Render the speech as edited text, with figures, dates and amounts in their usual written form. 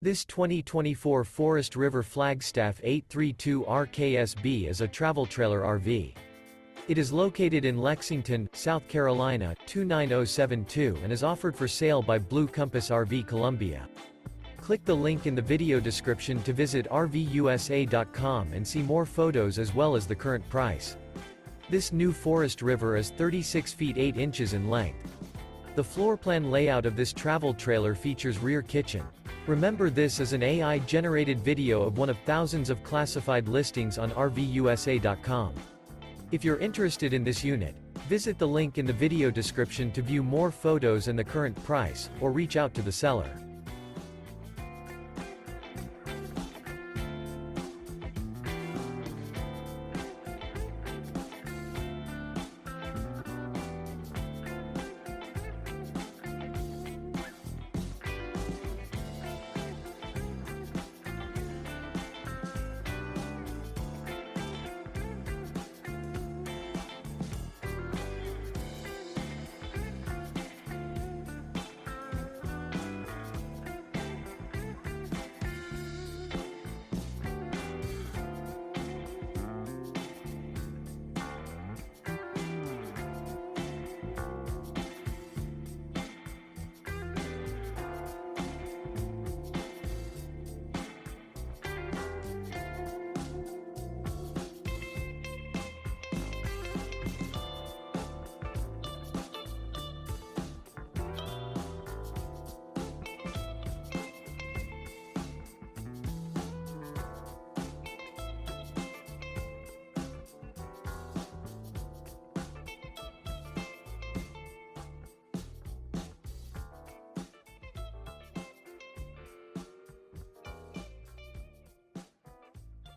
This 2024 Forest River Flagstaff 832 RKSB is a travel trailer RV. It is located in Lexington, South Carolina, 29072 and is offered for sale by Blue Compass RV Columbia. Click the link in the video description to visit RVUSA.com and see more photos as well as the current price. This new Forest River is 36 feet 8 inches in length. The floor plan layout of this travel trailer features rear kitchen. Remember, this is an AI-generated video of one of thousands of classified listings on RVUSA.com. If you're interested in this unit, visit the link in the video description to view more photos and the current price, or reach out to the seller.